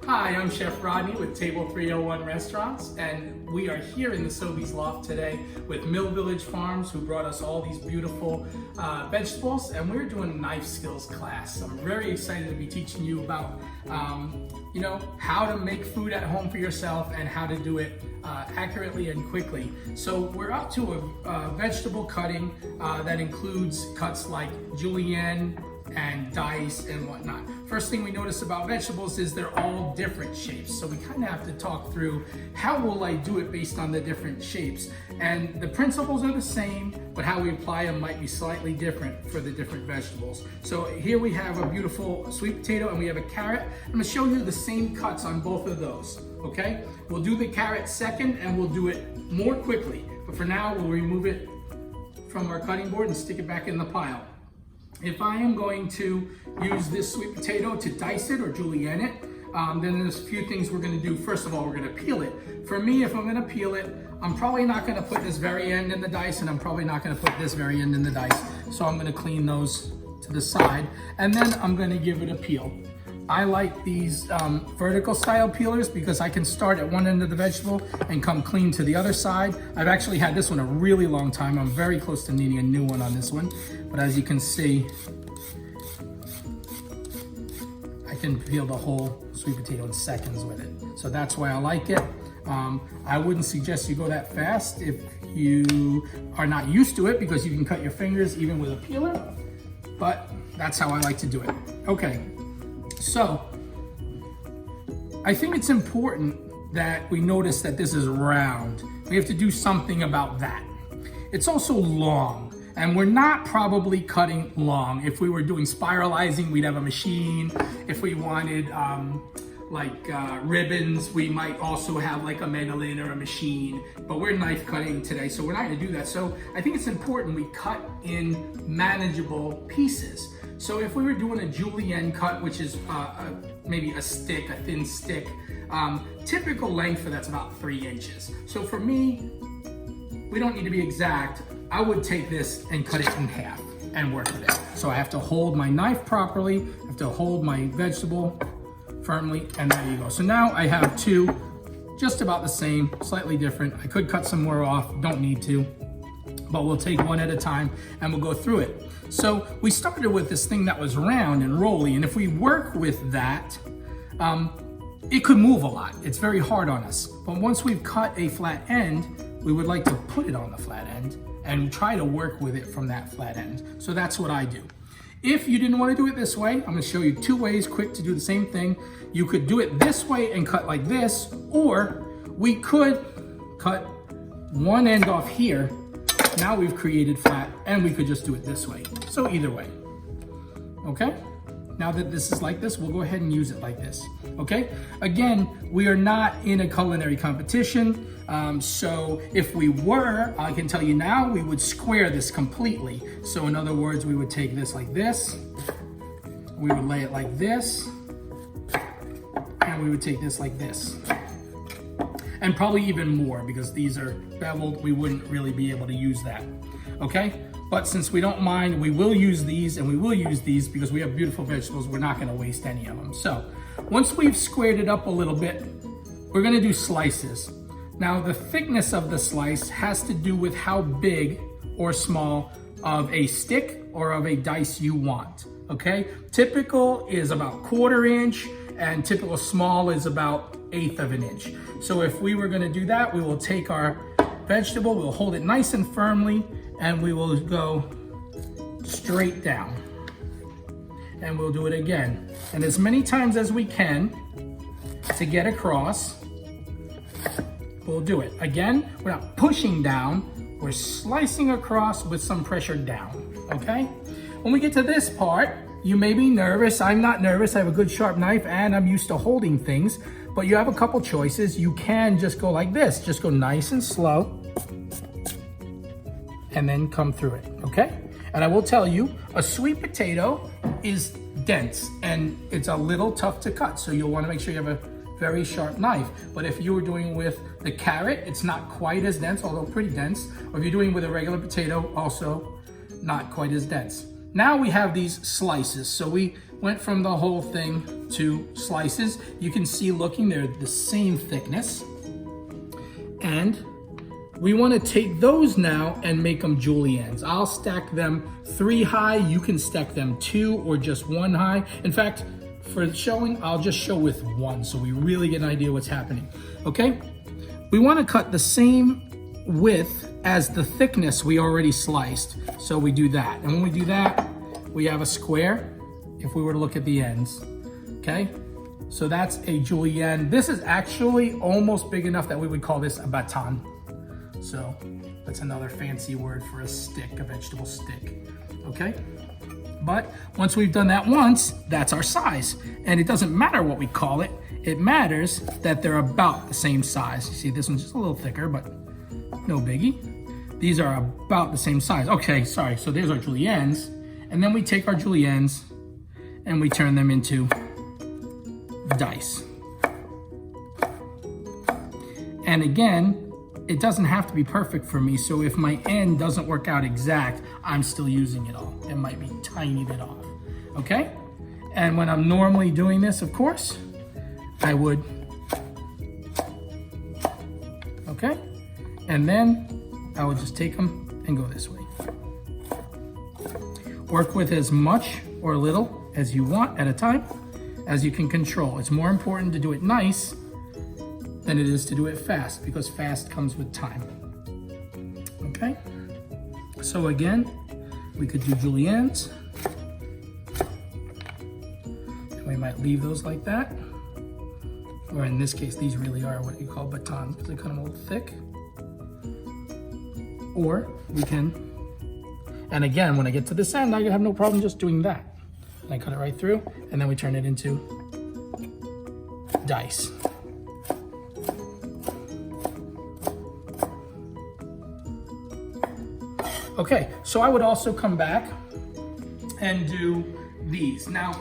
Hi, I'm Chef Rodney with Table 301 Restaurants, and we are here in the Sobeys Loft today with Mill Village Farms, who brought us all these beautiful vegetables, and we're doing a knife skills class. I'm very excited to be teaching you about, how to make food at home for yourself and how to do it accurately and quickly. So we're up to a vegetable cutting that includes cuts like julienne and dice and whatnot. First thing we notice about vegetables is they're all different shapes. So we kind of have to talk through how will I do it based on the different shapes. And the principles are the same, but how we apply them might be slightly different for the different vegetables. So here we have a beautiful sweet potato and we have a carrot. I'm gonna show you the same cuts on both of those, okay? We'll do the carrot second and we'll do it more quickly. But for now, we'll remove it from our cutting board and stick it back in the pile. If I am going to use this sweet potato to dice it or julienne it, then there's a few things we're gonna do. First of all, we're gonna peel it. For me, if I'm gonna peel it, I'm probably not gonna put this very end in the dice, and I'm probably not gonna put this very end in the dice. So I'm gonna clean those to the side, and then I'm gonna give it a peel. I like these vertical style peelers because I can start at one end of the vegetable and come clean to the other side. I've actually had this one a really long time. I'm very close to needing a new one on this one. But as you can see, I can peel the whole sweet potato in seconds with it. So that's why I like it. I wouldn't suggest you go that fast if you are not used to it, because you can cut your fingers even with a peeler, but that's how I like to do it. Okay. So, I think it's important that we notice that this is round. We have to do something about that. It's also long, and we're not probably cutting long. If we were doing spiralizing, we'd have a machine. If we wanted ribbons, we might also have like a mandolin or a machine, but we're knife cutting today, so we're not gonna do that. So I think it's important we cut in manageable pieces. So if we were doing a julienne cut, which is maybe a thin stick, typical length for that's about 3 inches. So for me, we don't need to be exact. I would take this and cut it in half and work with it. So I have to hold my knife properly, I have to hold my vegetable firmly, and there you go. So now I have two, just about the same, slightly different. I could cut some more off, don't need to, but we'll take one at a time and we'll go through it. So we started with this thing that was round and rolly, and if we work with that, it could move a lot. It's very hard on us. But once we've cut a flat end, we would like to put it on the flat end and try to work with it from that flat end. So that's what I do. If you didn't want to do it this way, I'm gonna show you 2 ways quick to do the same thing. You could do it this way and cut like this, or we could cut one end off here. Now we've created flat, and we could just do it this way. So either way, okay? Now that this is like this, we'll go ahead and use it like this, okay? Again, we are not in a culinary competition, so if we were, I can tell you now, we would square this completely. So in other words, we would take this like this, we would lay it like this, and we would take this like this. And probably even more, because these are beveled, we wouldn't really be able to use that, okay? But since we don't mind, we will use these, and we will use these because we have beautiful vegetables. We're not gonna waste any of them. So once we've squared it up a little bit, we're gonna do slices. Now the thickness of the slice has to do with how big or small of a stick or of a dice you want, okay? Typical is about 1/4 inch, and typical small is about 1/8 of an inch. So if we were gonna do that, we will take our vegetable, we'll hold it nice and firmly, and we will go straight down. And we'll do it again. And as many times as we can to get across, we'll do it. Again, we're not pushing down, we're slicing across with some pressure down, okay? When we get to this part, you may be nervous. I'm not nervous. I have a good sharp knife and I'm used to holding things, but you have a couple choices. You can just go like this. Just go nice and slow and then come through it, okay? And I will tell you, a sweet potato is dense and it's a little tough to cut. So you'll wanna make sure you have a very sharp knife. But if you were doing with the carrot, it's not quite as dense, although pretty dense. Or if you're doing with a regular potato, also not quite as dense. Now we have these slices. So went from the whole thing to slices. You can see looking, they're the same thickness. And we want to take those now and make them juliennes. I'll stack them 3 high. You can stack them 2 or just 1 high. In fact, for showing, I'll just show with 1 so we really get an idea what's happening. Okay? We want to cut the same width as the thickness we already sliced. So we do that. And when we do that, we have a square if we were to look at the ends. Okay? So that's a julienne. This is actually almost big enough that we would call this a baton. So that's another fancy word for a stick, a vegetable stick, okay? But once we've done that once, that's our size. And it doesn't matter what we call it. It matters that they're about the same size. You see, this one's just a little thicker, but no biggie. These are about the same size. Okay, sorry, so there's our juliennes. And then we take our juliennes and we turn them into dice. And again, it doesn't have to be perfect for me, so if my end doesn't work out exact, I'm still using it all. It might be a tiny bit off, okay? And when I'm normally doing this, of course, I would, okay? And then I would just take them and go this way. Work with as much or little as you want at a time, as you can control. It's more important to do it nice than it is to do it fast, because fast comes with time. Okay? So again, we could do juliennes. And we might leave those like that. Or in this case, these really are what you call batons, because they cut them a little thick. Or we can, and again, when I get to this end, I have no problem just doing that. I cut it right through, and then we turn it into dice. Okay, so I would also come back and do these. Now,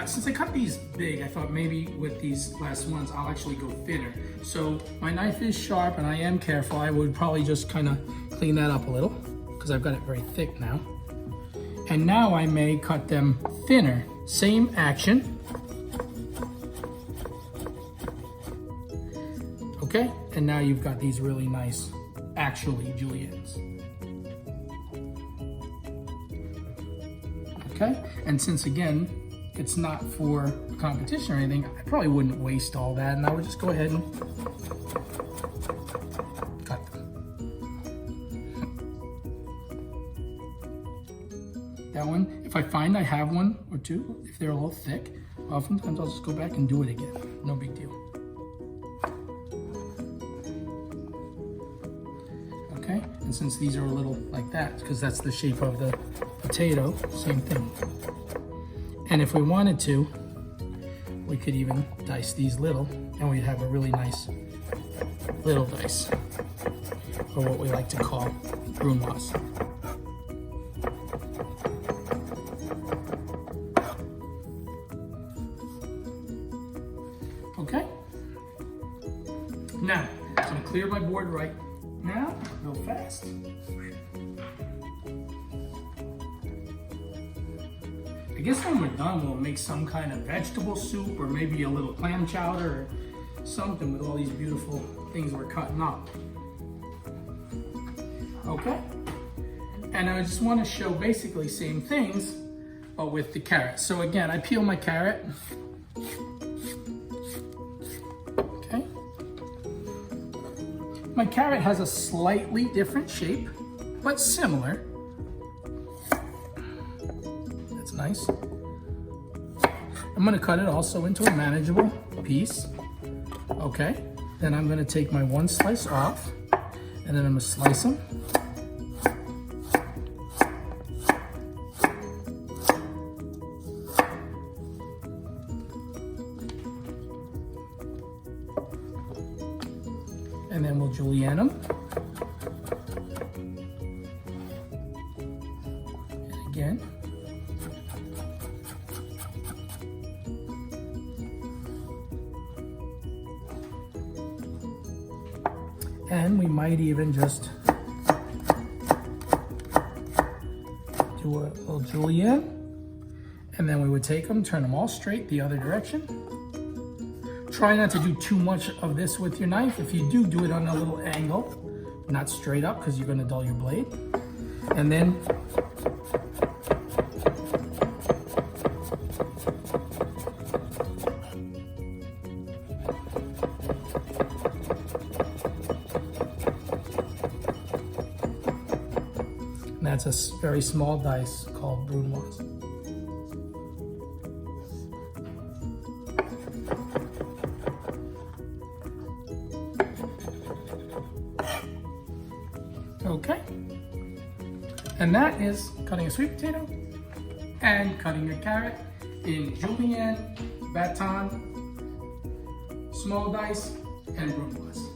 since I cut these big, I thought maybe with these last ones, I'll actually go thinner. So my knife is sharp and I am careful. I would probably just kind of clean that up a little because I've got it very thick now. And now I may cut them thinner. Same action. Okay, and now you've got these really nice, actually juliennes. Okay, and since again, it's not for a competition or anything, I probably wouldn't waste all that, and I would just go ahead and cut them. That one, if I find I have one or two, if they're a little thick, oftentimes I'll just go back and do it again. No big deal. Okay, and since these are a little like that, because that's the shape of the potato, same thing. And if we wanted to, we could even dice these little, and we'd have a really nice little dice, or what we like to call brunoise. Okay? Now, so I'm gonna clear my board right now, real fast. I guess when we're done, we'll make some kind of vegetable soup or maybe a little clam chowder or something with all these beautiful things we're cutting up. Okay? And I just want to show basically same things, but with the carrot. So again, I peel my carrot. Okay? My carrot has a slightly different shape, but similar. Nice. I'm going to cut it also into a manageable piece. Okay. Then I'm going to take my one slice off, and then I'm going to slice them. And then we'll julienne them. And again. And we might even just do a little julienne And then we would take them, turn them all straight the other direction. Try not to do too much of this with your knife. If you do, do it on a little angle, not straight up because you're going to dull your blade. And then that's a very small dice called brunoise. Okay, and that is cutting a sweet potato and cutting a carrot in julienne, baton, small dice, and brunoise.